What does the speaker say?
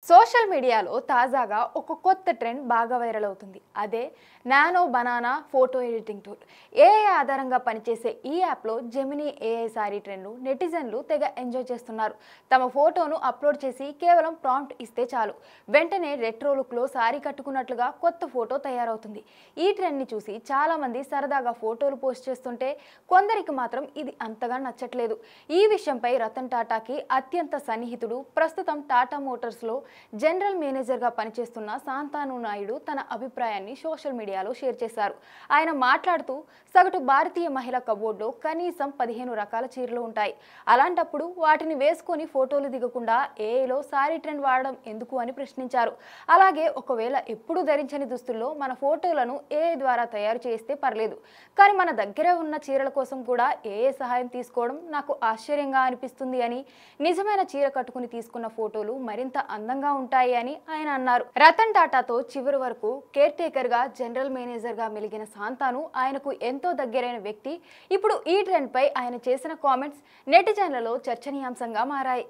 Social మీడియాలో తాజాగా ఒక కొత్త ట్రెండ్ బాగా వైరల్ అవుతుంది. అదే nano banana photo editing tool. AI ఆధారంగా పనిచేసే ఈ యాప్లో జెమినీ ఏఐ సారీ ట్రెండ్ను నెటిజన్లు తెగ ఎంజాయ్ చేస్తున్నారు. తమ ఫోటోను అప్లోడ్ చేసి కేవలం ప్రాంప్ట్ ఇస్తే చాలు, వెంటనే రెట్రో లుక్లో సారీ కట్టుకున్నట్లుగా కొత్త ఫోటో తయారవుతుంది. ఈ ట్రెండ్ని చూసి చాలామంది సరదాగా ఫోటోలు పోస్ట్ చేస్తుంటే కొందరికి మాత్రం ఇది అంతగా నచ్చట్లేదు. ఈ విషయంపై రతన్ టాటాకి అత్యంత సన్నిహితుడు, ప్రస్తుతం టాటా మోటార్స్లో జనరల్ మేనేజర్గా పనిచేస్తున్న శాంతను నాయుడు తన అభిప్రాయాన్ని సోషల్ మీడియాలో షేర్ చేశారు. ఆయన మాట్లాడుతూ, సగటు భారతీయ మహిళ కబోర్డ్లో కనీసం 15 రకాల చీరలు ఉంటాయి. అలాంటప్పుడు వాటిని వేసుకొని ఫోటోలు దిగకుండా ఏఐలో సారీ ట్రెండ్ వాడడం ఎందుకు అని ప్రశ్నించారు. అలాగే ఒకవేళ ఎప్పుడూ ధరించని దుస్తుల్లో మన ఫోటోలను ఏఐ ద్వారా తయారు చేస్తే పర్లేదు, కానీ మన దగ్గరే ఉన్న చీరల కోసం కూడా ఏఐ సహాయం తీసుకోవడం నాకు ఆశ్చర్యంగా అనిపిస్తుంది అని, నిజమైన చీర కట్టుకుని తీసుకున్న ఫోటోలు మరింత అందంగా ఉంటాయి అని ఆయన అన్నారు. రతన్ టాటాతో చివరి వరకు కేర్ టేకర్ గా, జనరల్ మేనేజర్ గా మెలిగిన శాంతను ఆయనకు ఎంతో దగ్గరైన వ్యక్తి. ఇప్పుడు ఈ ట్రెండ్ పై ఆయన చేసిన కామెంట్స్ నెటిజన్లలో చర్చనీయాంశంగా మారాయి.